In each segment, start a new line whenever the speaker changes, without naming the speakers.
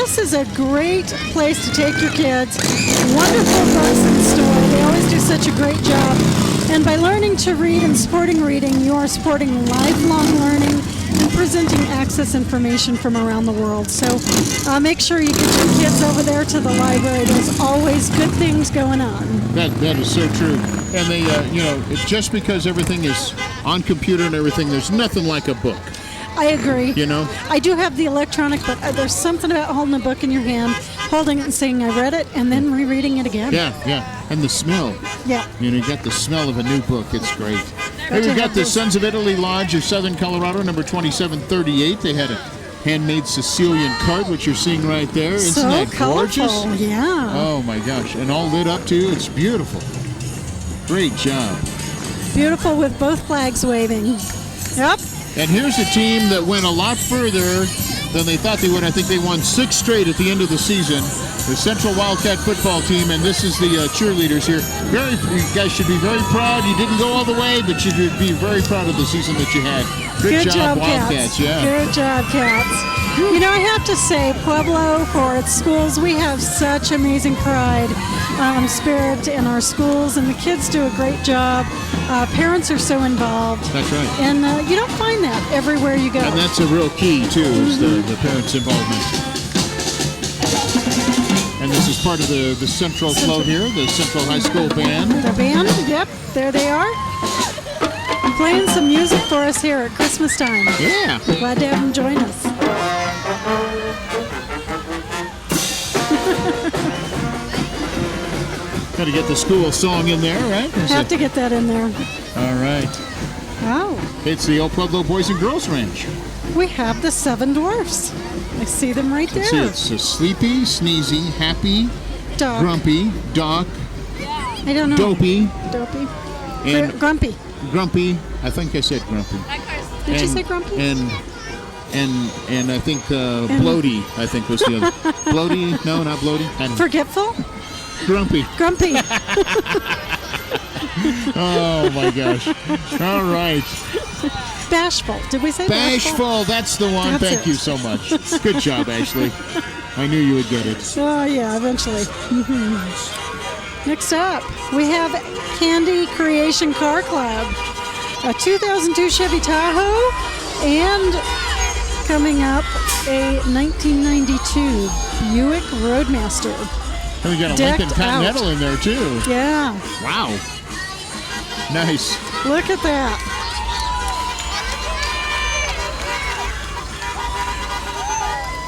this is a great place to take your kids. Wonderful books in store. They always do such a great job. And by learning to read and supporting reading, you are supporting lifelong learning and presenting access information from around the world. So make sure you get your kids over there to the library. There's always good things going on.
That is so true. And they, just because everything is on computer and everything, there's nothing like a book.
I agree.
You know?
I do have the electronic, but there's something about holding a book in your hand, holding it and saying, I read it, and then rereading it again.
Yeah. And the smell.
Yeah.
You got the smell of a new book. It's great. Hey, we've got the Sons of Italy Lodge of Southern Colorado, number 2738. They had a handmade Sicilian cart, which you're seeing right there. Isn't that
colorful.
Gorgeous?
Yeah.
Oh, my gosh. And all lit up, too. It's beautiful. Great job.
Beautiful with both flags waving. Yep.
And here's a team that went a lot further than they thought they would. I think they won 6 straight at the end of the season. The Central Wildcat football team, and this is the cheerleaders here. You guys should be very proud. You didn't go all the way, but you should be very proud of the season that you had. Good job, Wildcats.
Cats.
Yeah.
Good job, Cats. I have to say, Pueblo, for its schools, we have such amazing pride, spirit in our schools, and the kids do a great job. Parents are so involved.
That's right.
And you don't find that everywhere you go.
And that's a real key, too, is the parents' involvement. And this is part of the Central float here, the Central High School Band.
The band, yep, there they are. Playing some music for us here at Christmas time.
Yeah.
Glad to have them join us.
Got to get the school song in there, right?
Have to get that in there.
All right.
Oh.
It's the old Pueblo Boys and Girls Ranch.
We have the 7 dwarfs. I see them right there.
See, it's a sleepy, sneezy, happy,
Doc.
grumpy, doc,
I don't know.
dopey,
and grumpy.
Grumpy. I think I said grumpy.
Did you say grumpy?
And I think bloaty, I think was the other. Bloaty? No, not bloaty.
Forgetful?
Grumpy.
Grumpy.
Oh, my gosh. All right.
Bashful. Did we say bashful?
Bashful. That's the one.
That's
Thank you so much. Good job, Ashley. I knew you would get it.
Oh, yeah, eventually. Mm-hmm. Next up, we have Candy Creation Car Club. A 2002 Chevy Tahoe, and coming up, a 1992 Buick Roadmaster.
And we got a Lincoln Continental in there, too.
Yeah.
Wow. Nice.
Look at that.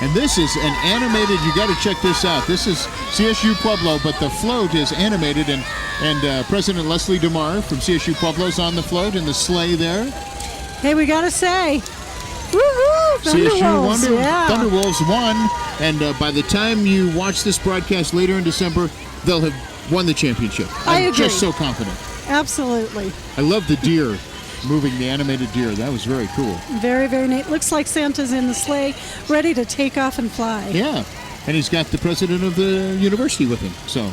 And this is an animated, you got to check this out. This is CSU Pueblo, but the float is animated, and President Leslie DeMar from CSU Pueblo is on the float in the sleigh there.
Hey, we got to say, woohoo!
Thunderwolves won, and by the time you watch this broadcast later in December, they'll have won the championship. I'm just so confident.
Absolutely.
I love the deer. Moving the animated deer. That was very cool.
Very, very neat. Looks like Santa's in the sleigh, ready to take off and fly.
Yeah. And he's got the president of the university with him. So.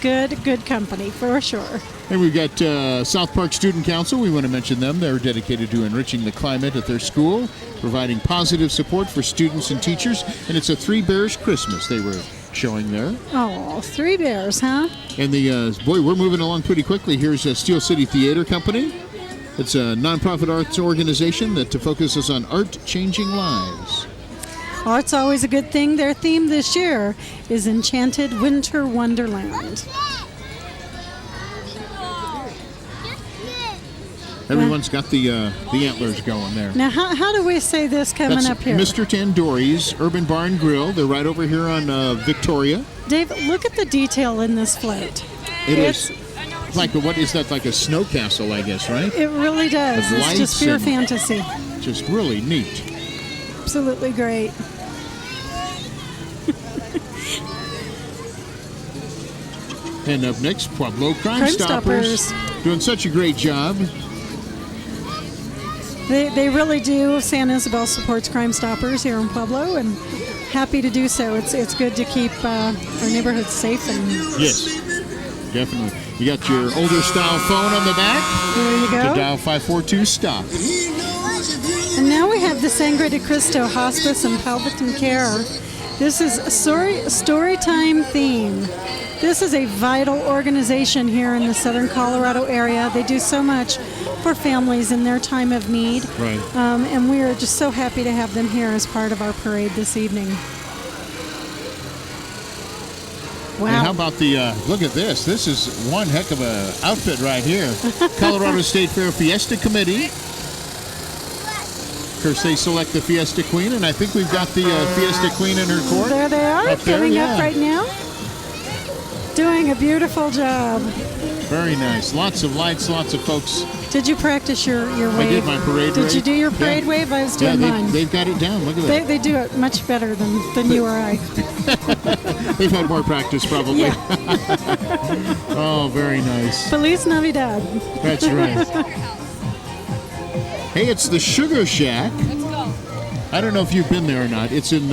Good company, for sure.
And we've got South Park Student Council. We want to mention them. They're dedicated to enriching the climate at their school, providing positive support for students and teachers. And it's a 3 Bears Christmas they were showing there.
Oh, 3 Bears, huh?
And we're moving along pretty quickly. Here's Steel City Theater Company. It's a nonprofit arts organization that focuses on art changing lives.
Art's always a good thing. Their theme this year is Enchanted Winter Wonderland.
Everyone's got the antlers going there.
Now, how do we say this coming up here?
Mr. Tandoori's Urban Bar and Grill. They're right over here on Victoria.
Dave, look at the detail in this float.
It's like what is that? Like a snow castle, I guess, right?
It really does. It's just pure fantasy.
Just really neat.
Absolutely great.
And up next, Pueblo Crime Stoppers. Doing such a great job.
They really do. San Isabel supports Crime Stoppers here in Pueblo, and happy to do so. It's good to keep our neighborhoods safe.
Yes, definitely. You got your older style phone on the back.
There you go.
To dial 542-STOP.
And now we have the Sangre de Cristo Hospice and Palliative Care. This is a story time theme. This is a vital organization here in the southern Colorado area. They do so much for families in their time of need.
Right.
And we are just so happy to have them here as part of our parade this evening. Wow.
And how about the, look at this. This is one heck of a outfit right here. Colorado State Fair Fiesta Committee. Of course, they select the Fiesta Queen, and I think we've got the Fiesta Queen in her court.
There they are, coming up right now. Doing a beautiful job.
Very nice. Lots of lights, lots of folks.
Did you practice your wave?
I did my parade wave.
Did you do your parade wave? I was doing mine.
They've got it down. Look at that.
They do it much better than you or I.
They've had more practice, probably.
Yeah.
Oh, very nice.
Feliz Navidad.
That's right. Hey, it's the Sugar Shack.
Let's go.
I don't know if you've been there or not. It's in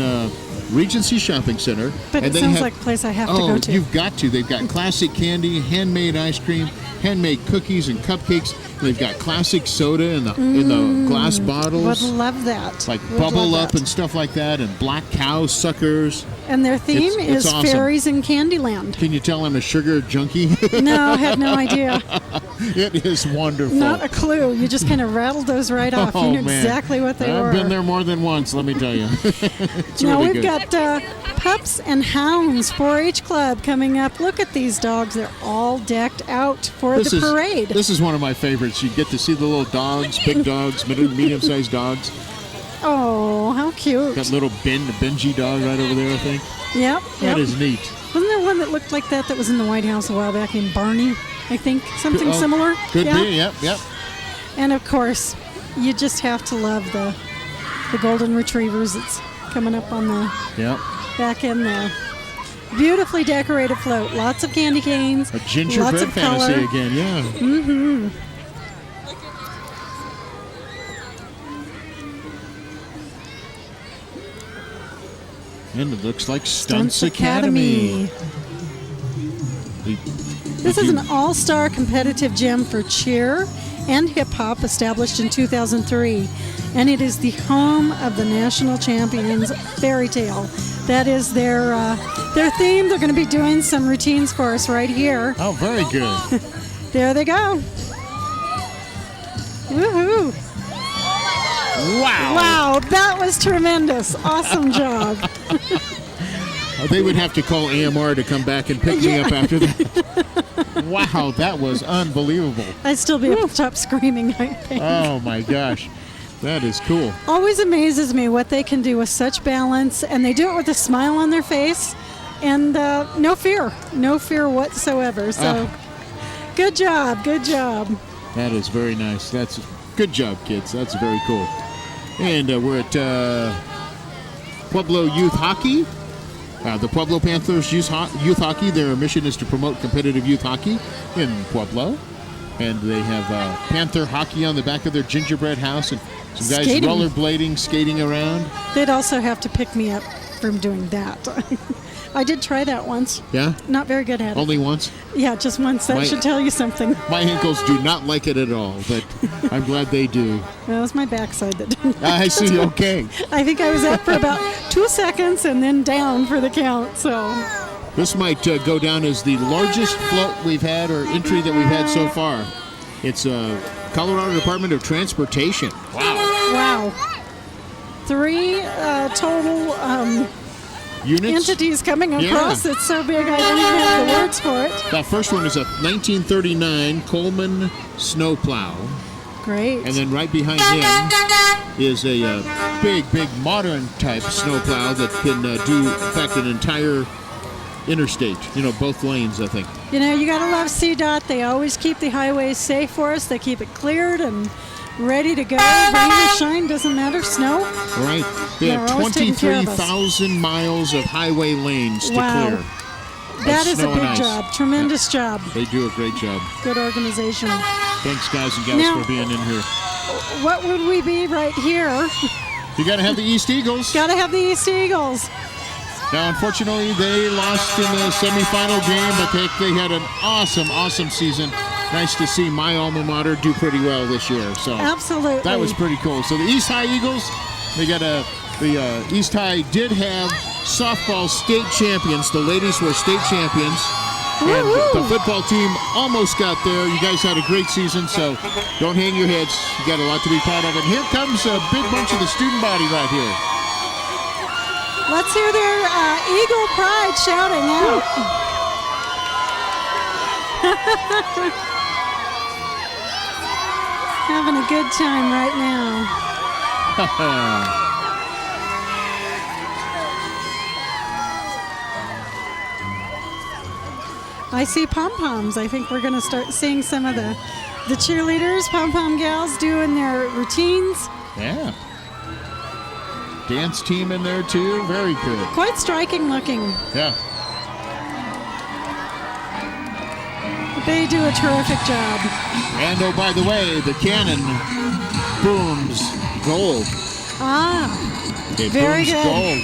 Regency Shopping Center.
But it sounds like a place I have to go to.
You've got to. They've got classic candy, handmade ice cream, handmade cookies and cupcakes. They've got classic soda in the glass bottles.
Would love that.
Like Bubble Up and stuff like that, and Black Cow Suckers.
And their theme is
awesome.
Fairies in Candyland.
Can you tell I'm a sugar junkie?
No, I had no idea.
It is wonderful.
Not a clue. You just kind of rattled those right off.
Oh,
You knew
man.
exactly what they were.
I've been there more than once, let me tell you. It's
now
really
we've
good.
got Pups and Hounds 4-H Club coming up. Look at these dogs. They're all decked out for the parade.
This is one of my favorites. You get to see the little dogs, big dogs, medium-sized dogs.
Oh, how cute.
That little Benji dog right over there, I think.
Yep.
That is neat.
Wasn't there one that looked like that was in the White House a while back named Barney, I think? Something similar?
Could be, yep.
And, of course, you just have to love the golden retrievers that's coming up on the back end there. Beautifully decorated float. Lots of candy canes.
A gingerbread
lots of
fantasy
color.
again, yeah.
Mm-hmm.
And it looks like Stuntz Academy.
This is an all-star competitive gym for cheer and hip-hop established in 2003. And it is the home of the national champions Fairy Tale. That is their theme. They're going to be doing some routines for us right here.
Oh, very good.
There they go. Woohoo.
Wow.
Wow, that was tremendous. Awesome job.
They would have to call AMR to come back and pick me up after that. Wow, that was unbelievable.
I'd still be up top screaming, I think.
Oh, my gosh. That is cool.
Always amazes me what they can do with such balance, and they do it with a smile on their face and no fear whatsoever. So good job.
That is very nice. That's good job, kids. That's very cool. And we're at Pueblo Youth Hockey. The Pueblo Panthers Youth Hockey, their mission is to promote competitive youth hockey in Pueblo. And they have Panther hockey on the back of their gingerbread house and some guys rollerblading, skating around.
They'd also have to pick me up from doing that. I did try that once.
Yeah?
Not very good at it.
Only once?
Yeah, just once. That should tell you something.
My ankles do not like it at all, but I'm glad they do.
Well, it was my backside that didn't.
I see, okay.
I think I was up for about 2 seconds and then down for the count, so.
This might go down as the largest float we've had or entry that we've had so far. It's Colorado Department of Transportation.
Wow. 3 total
units?
entities coming across. Yeah. It's so big I don't even have the words for it.
That first one is a 1939 Coleman snowplow.
Great.
And then right behind him is a big modern type snowplow that can do, in fact, an entire interstate, both lanes, I think.
You gotta love CDOT. They always keep the highways safe for us. They keep it cleared and ready to go. Rain or shine, doesn't matter. Snow.
Right. They have 23,000 miles of highway lanes to clear.
That is a big job. Tremendous job.
They do a great job.
Good organization.
Thanks, guys and gals, for being in here.
What would we be right here?
You got to have the East Eagles.
Got to have the East Eagles.
Now, unfortunately, they lost in the semifinal game, but they had an awesome season. nice to see my alma mater do pretty well this year. So
Absolutely.
that was pretty cool. So the East High Eagles, they got the East High did have softball state champions. The ladies were state champions. And the football team almost got there. You guys had a great season, so don't hang your heads. You got a lot to be proud of. And here comes a big bunch of the student body right here.
Let's hear their Eagle pride shouting out. Having a good time right now. I see pom-poms. I think we're going to start seeing some of the cheerleaders, pom-pom gals doing their routines.
Yeah. Dance team in there too. Very good.
Quite striking looking.
Yeah.
They do a terrific job.
And oh, by the way, the cannon booms gold. It
very
booms
good.
gold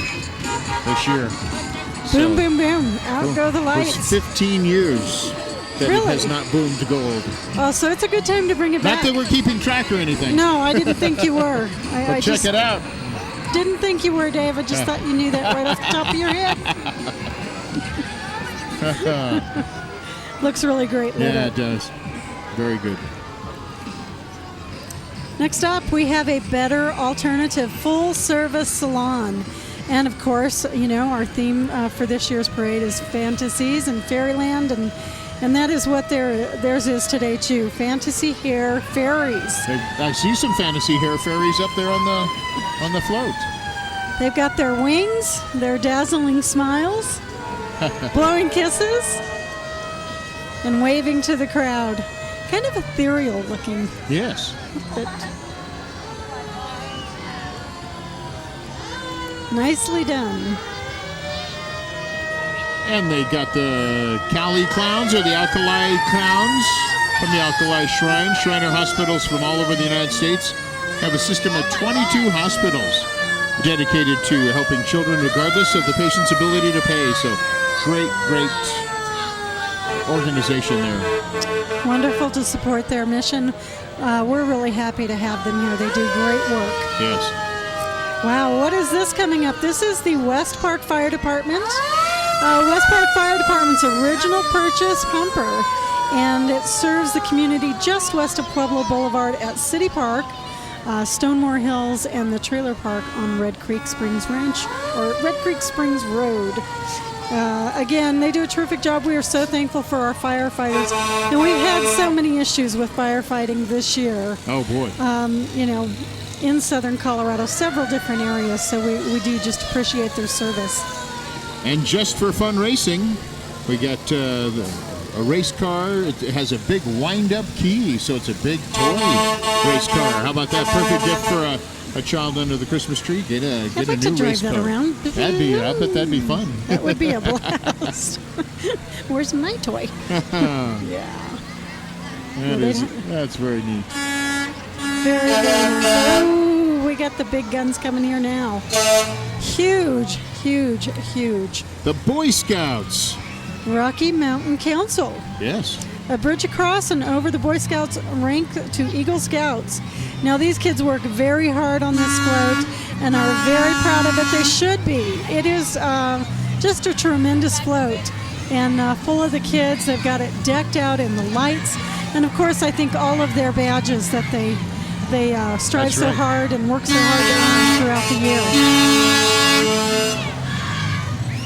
this year.
Boom, boom, boom. Out go the lights.
It's 15 years that it has not boomed gold.
Oh, so it's a good time to bring it back.
Not that we're keeping track or anything.
No, I didn't think you were.
But check it out.
Didn't think you were, Dave. I just thought you knew that right off the top of your head. Looks really great.
Yeah, it does. Very good.
Next up, we have a better alternative full-service salon. And, of course, you know, our theme for this year's parade is fantasies and fairyland, and that is what theirs is today, too. Fantasy hair fairies.
I see some fantasy hair fairies up there on the float.
They've got their wings, their dazzling smiles, blowing kisses, and waving to the crowd. Kind of ethereal looking.
Yes.
But nicely done.
And they got the Cali clowns, or the Alkali clowns, from the Alkali Shrine. Shriner hospitals from all over the United States have a system of 22 hospitals dedicated to helping children regardless of the patient's ability to pay. So great organization there.
Wonderful to support their mission. We're really happy to have them here. They do great work.
Yes.
Wow, what is this coming up? This is the West Park Fire Department. West Park Fire Department's original purchase pumper, and it serves the community just west of Pueblo Boulevard at City Park, Stonemore Hills, and the trailer park on Red Creek Springs Ranch, or Red Creek Springs Road. Again, they do a terrific job. We are so thankful for our firefighters. And we've had so many issues with firefighting this year.
Oh, boy.
You know, in southern Colorado, several different areas. So we do just appreciate their service.
And just for fun racing, we got a race car. It has a big wind-up key, so it's a big toy race car. How about that? Perfect gift for a child under the Christmas tree. Get a
I'd like
new
to drive
race
that
car.
around.
I bet that'd be fun.
That would be a blast. Where's my toy? Yeah.
That's very neat.
Very good. Oh, we got the big guns coming here now. Huge, huge, huge.
The Boy Scouts.
Rocky Mountain Council.
Yes.
A bridge across and over the Boy Scouts rank to Eagle Scouts. Now, these kids work very hard on this float and are very proud of it. They should be. It is just a tremendous float and full of the kids. They've got it decked out in the lights. And, of course, I think all of their badges that they strive so hard and work so hard to earn throughout the year.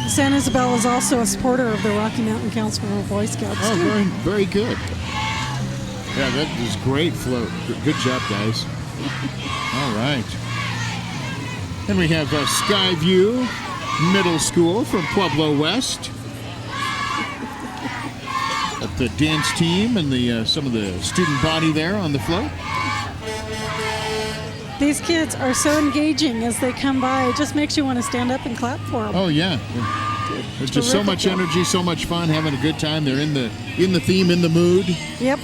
San Isabel is also a supporter of the Rocky Mountain Council of Boy Scouts.
Oh, very, very good. Yeah, that is great float. Good job, guys. All right. Then we have Skyview Middle School from Pueblo West. Got the dance team and some of the student body there on the float.
These kids are so engaging as they come by. It just makes you want to stand up and clap for them.
Oh, yeah. There's just so much energy, so much fun, having a good time. They're in the theme, in the mood.
Yep,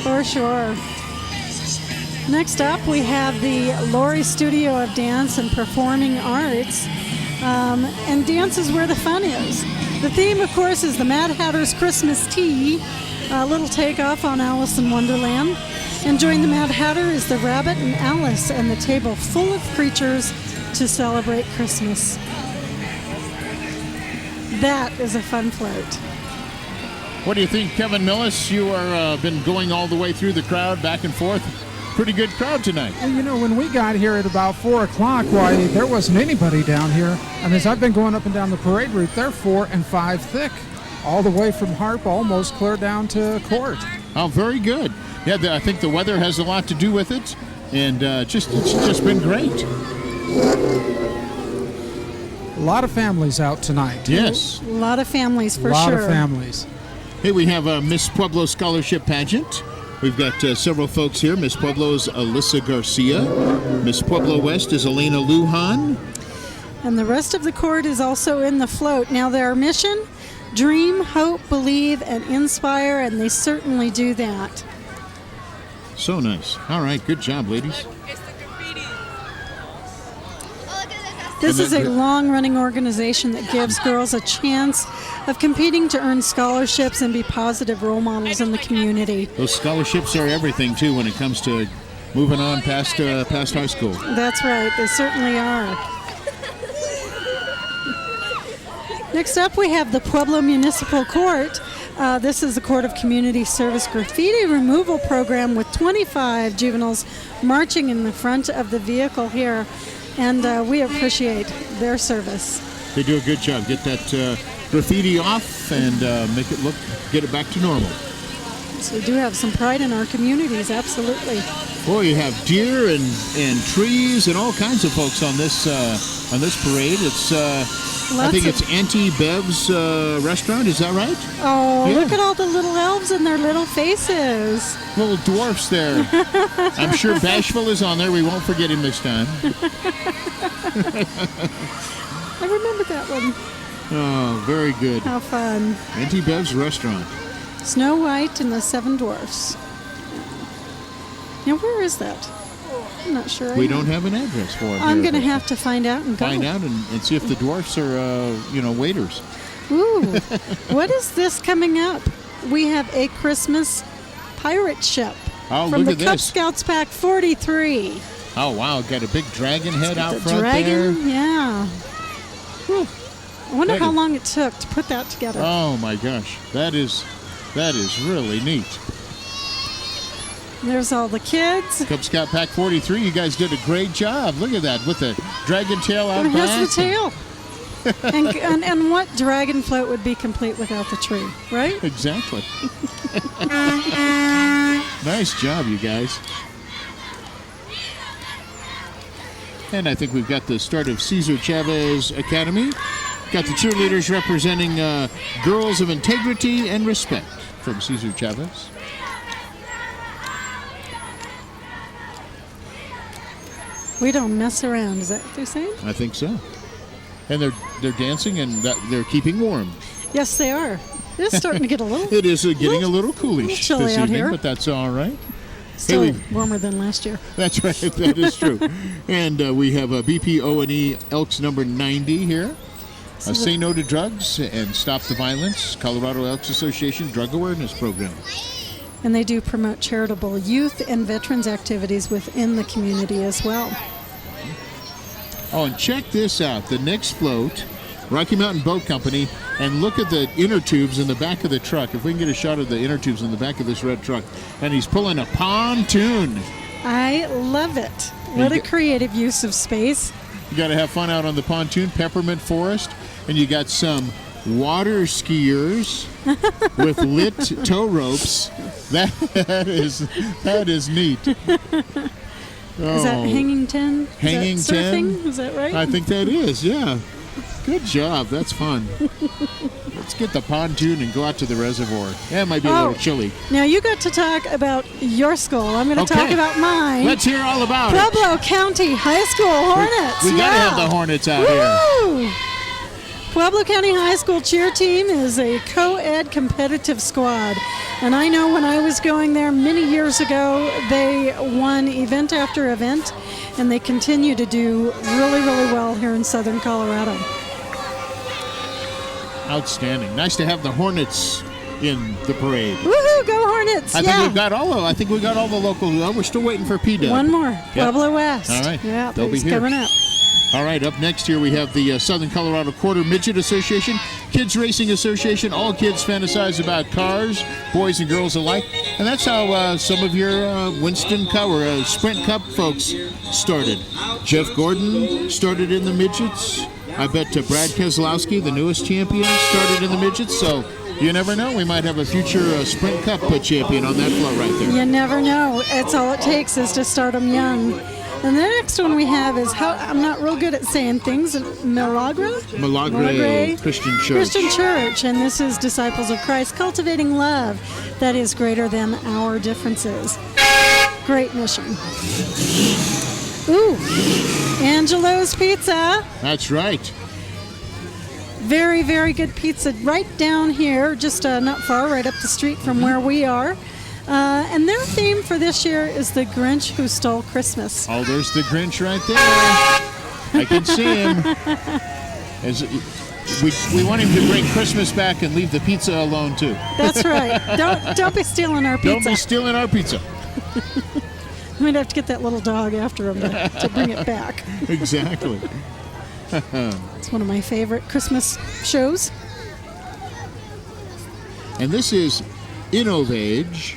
for sure. Next up, we have the Lori Studio of Dance and Performing Arts. And dance is where the fun is. The theme, of course, is the Mad Hatter's Christmas Tea. A little takeoff on Alice in Wonderland. And join the Mad Hatter is the Rabbit and Alice and the table full of creatures to celebrate Christmas. That is a fun float.
What do you think, Kevin Millis? You are been going all the way through the crowd, back and forth. Pretty good crowd tonight.
Well, you know, when we got here at about 4 o'clock, why, there wasn't anybody down here. And as I've been going up and down the parade route, they're 4 and 5 thick, all the way from Harp, almost clear down to Court.
Oh, very good. Yeah, I think the weather has a lot to do with it, and it's just been great.
A lot of families out tonight.
Yes.
A lot of families, for sure.
A lot of families.
Hey, we have a Miss Pueblo Scholarship Pageant. We've got several folks here. Miss Pueblo is Alyssa Garcia. Miss Pueblo West is Elena Lujan.
And the rest of the court is also in the float. Now, their mission, dream, hope, believe, and inspire, and they certainly do that.
So nice. All right, good job, ladies.
This is a long-running organization that gives girls a chance of competing to earn scholarships and be positive role models in the community.
Those scholarships are everything, too, when it comes to moving on past high school.
That's right. They certainly are. Next up, we have the Pueblo Municipal Court. This is the Court of Community Service Graffiti Removal Program with 25 juveniles marching in the front of the vehicle here. And we appreciate their service.
They do a good job. Get that graffiti off and get it back to normal.
So we do have some pride in our communities, absolutely.
Boy, you have deer and trees and all kinds of folks on this parade. It's I think it's Auntie Bev's restaurant. Is that right?
Oh,
yeah.
Look at all the little elves and their little faces.
Little dwarfs there. I'm sure Bashful is on there. We won't forget him this time.
I remember that one.
Oh, very good.
How fun.
Auntie Bev's restaurant.
Snow White and the Seven Dwarfs. Now, where is that? I'm not sure.
We don't have an address for it.
I'm going to have to find out and go.
Find out and see if the dwarfs are, waiters.
Ooh, what is this coming up? We have a Christmas pirate ship from the Cub Scouts Pack 43.
Oh, wow. Got a big dragon head out front
dragon,
there.
Yeah. Whew. I wonder how long it took to put that together.
Oh, my gosh. That is really neat.
There's all the kids.
Cub Scout Pack 43, you guys did a great job. Look at that, with the dragon tail out back.
Here's the tail. and what dragon float would be complete without the tree, right?
Exactly. Nice job, you guys. And I think we've got the start of Cesar Chavez Academy. Got the cheerleaders representing Girls of Integrity and Respect from Cesar Chavez.
We don't mess around. Is that what they're saying?
I think so. And they're dancing and they're keeping warm.
Yes, they are. It's starting to get a little.
It is getting a little coolish
chilly
this
out
evening,
here.
but that's all right.
Still warmer than last year.
That's right. That is true. And we have a BPO Elks number 90 here. Say No to Drugs and Stop the Violence, Colorado Elks Association Drug Awareness Program.
And they do promote charitable youth and veterans activities within the community as well.
Oh, and check this out. The next float, Rocky Mountain Boat Company, and look at the inner tubes in the back of the truck. If we can get a shot of the inner tubes in the back of this red truck. And he's pulling a pontoon.
I love it. What a creative use of space.
You got to have fun out on the pontoon, Peppermint Forest, and you got some water skiers with lit tow ropes. That is neat.
Is that hanging 10?
Hanging 10?
Is that right?
I think that is, yeah. Good job. That's fun. Let's get the pontoon and go out to the reservoir. Yeah, it might be a little chilly.
Now you got to talk about your school. I'm going to talk about mine.
Let's hear all about
Pueblo County High School Hornets.
We got to have the Hornets out here.
Pueblo County High School cheer team is a co-ed competitive squad. And I know when I was going there many years ago, they won event after event, and they continue to do really, really well here in southern Colorado.
Outstanding. Nice to have the Hornets in the parade.
Woohoo! Go Hornets!
I think we got all the local. We're still waiting for P-Dub.
One more. Pueblo West.
All right.
Yeah,
They'll be
he's
here.
coming up.
All right, up next here we have the Southern Colorado Quarter Midget Association, Kids Racing Association. All kids fantasize about cars, boys and girls alike. And that's how some of your Winston Cup or Sprint Cup folks started. Jeff Gordon started in the midgets. I bet Brad Keselowski, the newest champion, started in the midgets. So you never know. We might have a future Sprint Cup champion on that float right there.
You never know. It's all it takes is to start them young. And the next one we have is I'm not real good at saying things. Milagre Christian Church. Christian Church, and this is Disciples of Christ cultivating love that is greater than our differences. Great mission. Ooh, Angelo's Pizza.
That's right.
Very, very good pizza right down here, just not far, right up the street from where we are. And their theme for this year is the Grinch Who Stole Christmas.
Oh, there's the Grinch right there. I can see him. We want him to bring Christmas back and leave the pizza alone, too.
That's right. Don't be stealing our pizza.
Don't be stealing our pizza.
We'd have to get that little dog after him to bring it back.
Exactly.
It's one of my favorite Christmas shows.
And this is Innovage,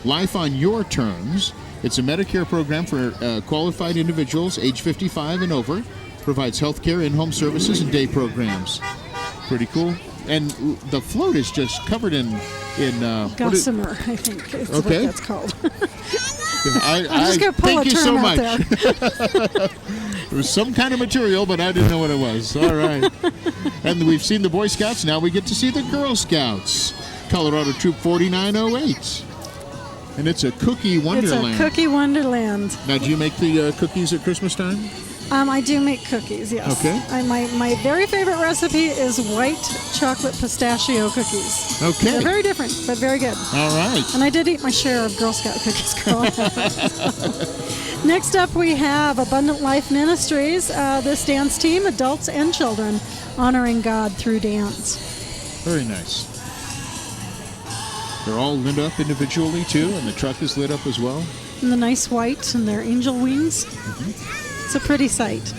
Life on Your Terms. It's a Medicare program for qualified individuals age 55 and over. Provides health care, in-home services, and day programs. Pretty cool. And the float is just covered in
gossamer, I think is what that's called.
I'm
just going to pull a
thank you
term
so
out
much.
there.
It was some kind of material, but I didn't know what it was. All right. And we've seen the Boy Scouts. Now we get to see the Girl Scouts. Colorado Troop 4908. And it's a cookie wonderland.
It's a cookie wonderland.
Now, do you make the cookies at Christmas time?
I do make cookies, yes.
Okay.
My very favorite recipe is white chocolate pistachio cookies.
Okay.
They're very different, but very good.
All right.
And I did eat my share of Girl Scout cookies growing up. Next up, we have Abundant Life Ministries. This dance team, adults and children, honoring God through dance.
Very nice. They're all lit up individually, too, and the truck is lit up as well.
And the nice white and their angel wings. Mm-hmm. It's a pretty sight.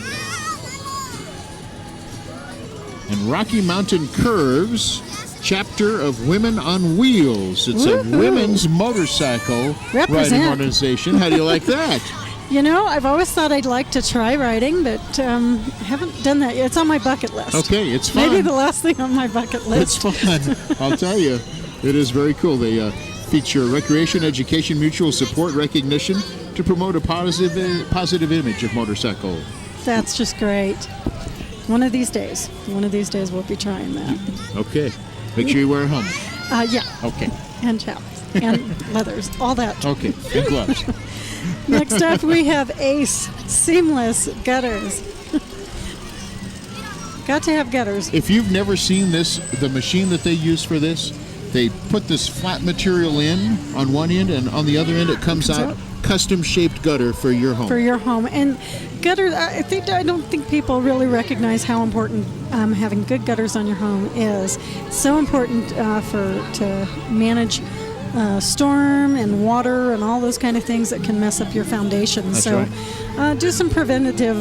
And Rocky Mountain Curves, chapter of Women on Wheels. It's a women's motorcycle riding organization. How do you like that?
You know, I've always thought I'd like to try riding, but haven't done that yet. It's on my bucket list.
Okay, it's fun.
Maybe the last thing on my bucket list.
It's fun. I'll tell you. It is very cool. They feature recreation, education, mutual support, recognition to promote a positive image of motorcycle.
That's just great. One of these days we'll be trying that.
Okay. Make sure you wear a helmet.
Yeah.
Okay.
And chaps. And leathers. All that.
Okay. And gloves.
Next up we have Ace Seamless Gutters. Got to have gutters.
If you've never seen this, the machine that they use for this, they put this flat material in on one end, and on the other end it comes out custom-shaped gutter for your home.
For your home. And gutters, I don't think people really recognize how important having good gutters on your home is. It's so important to manage storm and water and all those kind of things that can mess up your foundation.
That's
so
right.
Do some preventative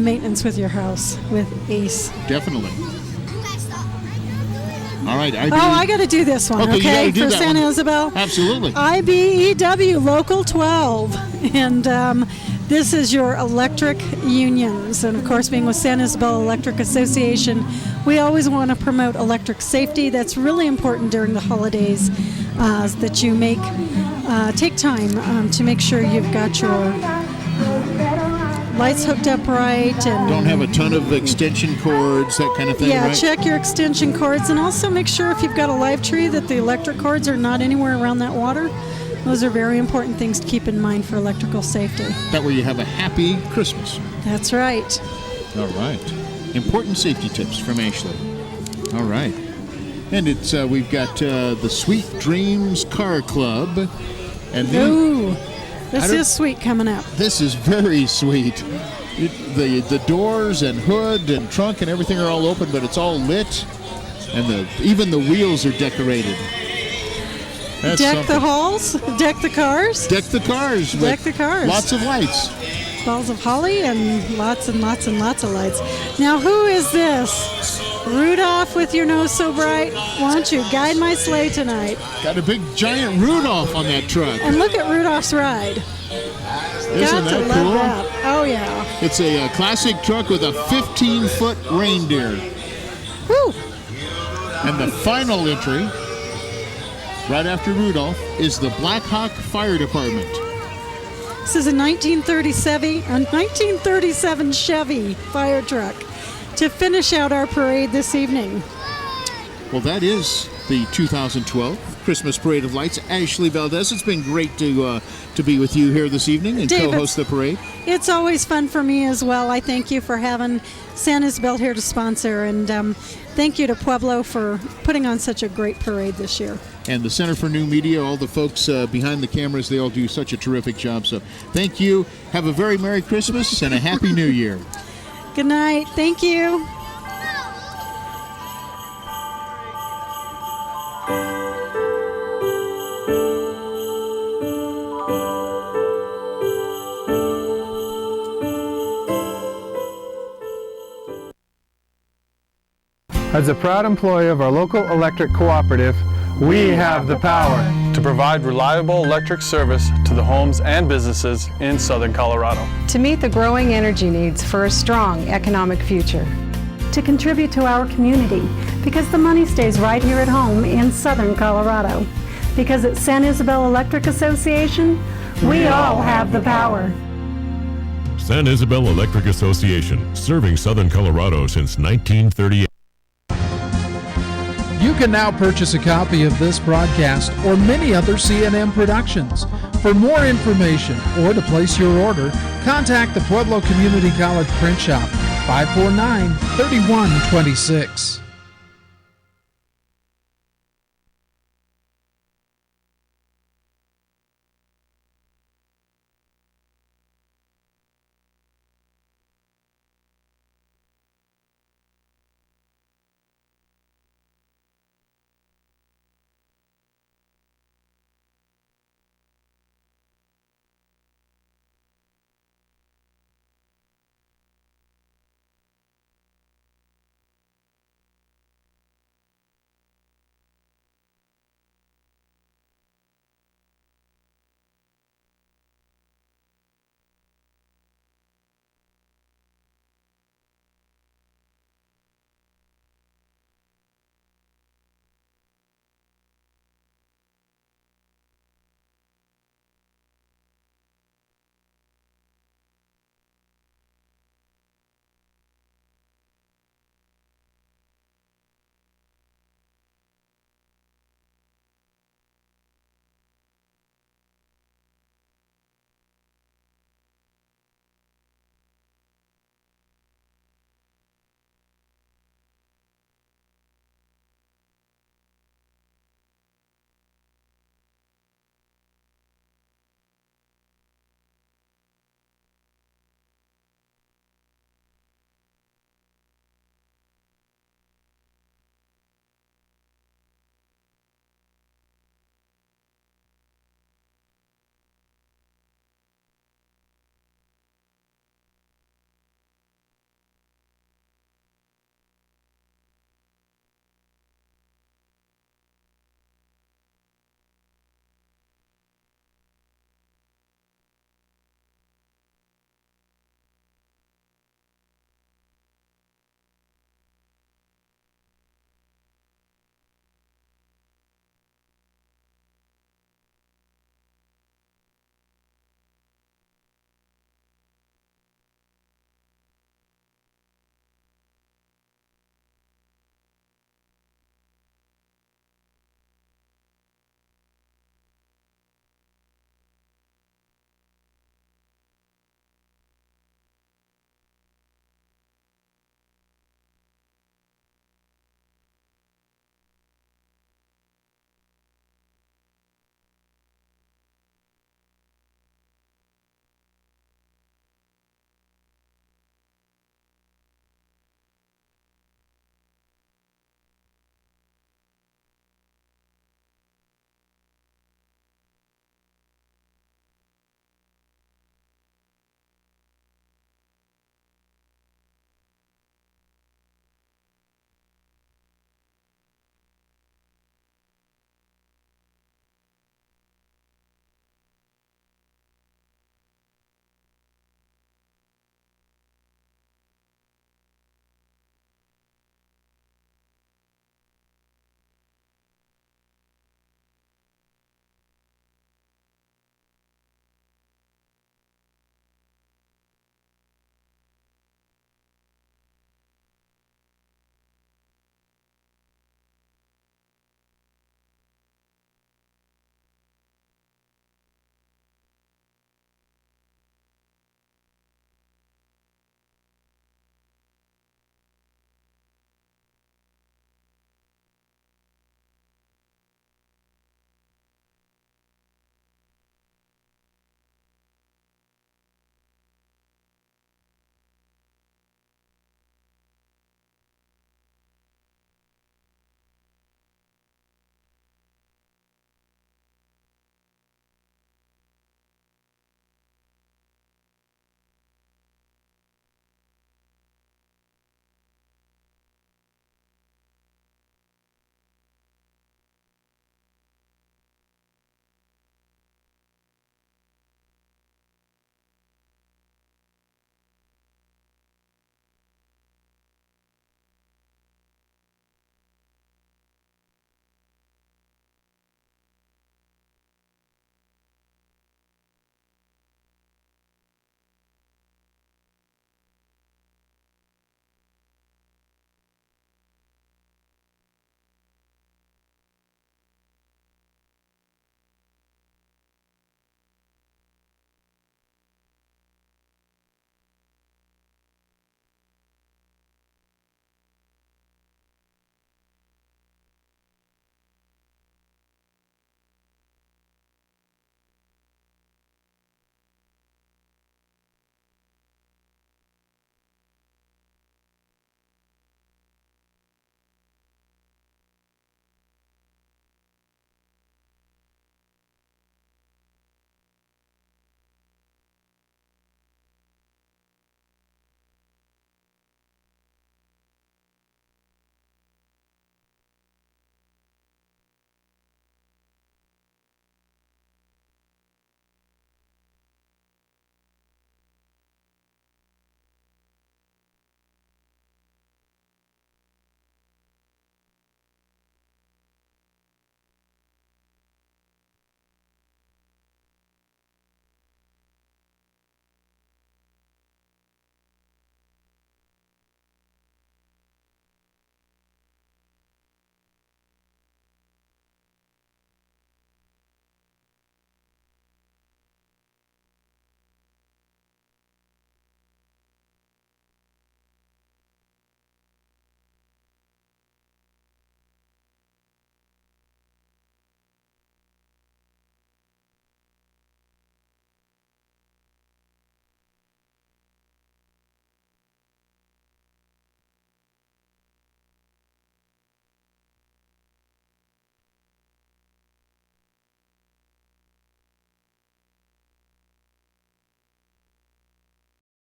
maintenance with your house with Ace.
Definitely. All right.
I got to do this one, okay? For San Isabel.
Absolutely.
IBEW Local 12. And this is your electric unions. And, of course, being with San Isabel Electric Association, we always want to promote electric safety. That's really important during the holidays, that you take time to make sure you've got your lights hooked up right, and
don't have a ton of extension cords, that kind of thing.
Yeah,
right?
Check your extension cords, and also make sure if you've got a live tree that the electric cords are not anywhere around that water. Those are very important things to keep in mind for electrical safety.
That way you have a happy Christmas.
That's right.
All right. Important safety tips from Ashley. All right. And it's we've got the Sweet Dreams Car Club. And
ooh. This is sweet coming up.
This is very sweet. The doors and hood and trunk and everything are all open, but it's all lit. And even the wheels are decorated. That's
Deck
something.
the halls, deck the cars.
Deck the cars.
Deck
with
the cars.
Lots of lights.
Balls of holly and lots and lots and lots of lights. Now, who is this? Rudolph with your nose so bright. Why don't you guide my sleigh tonight?
Got a big giant Rudolph on that truck.
And look at Rudolph's ride.
Isn't
Got to
that
love
cool?
that. Oh, yeah.
It's a classic truck with a 15-foot reindeer.
Woo!
And the final entry, right after Rudolph, is the Black Hawk Fire Department.
This is a 1937 Chevy fire truck to finish out our parade this evening.
Well, that is the 2012 Christmas Parade of Lights. Ashley Valdez, it's been great to be with you here this evening and
David,
co-host the parade.
It's always fun for me as well. I thank you for having San Isabel here to sponsor, and thank you to Pueblo for putting on such a great parade this year.
And the Center for New Media, all the folks behind the cameras, they all do such a terrific job. So thank you. Have a very Merry Christmas and a Happy New Year.
Good night. Thank you.
As a proud employee of our local electric cooperative, we have the power
to provide reliable electric service to the homes and businesses in southern Colorado.
To meet the growing energy needs for a strong economic future.
To contribute to our community, because the money stays right here at home in southern Colorado. Because at San Isabel Electric Association, we all have the power.
San Isabel Electric Association, serving southern Colorado since 1938.
You can now purchase a copy of this broadcast or many other CNN productions. For more information or to place your order, contact the Pueblo Community College Print Shop, 549-3126.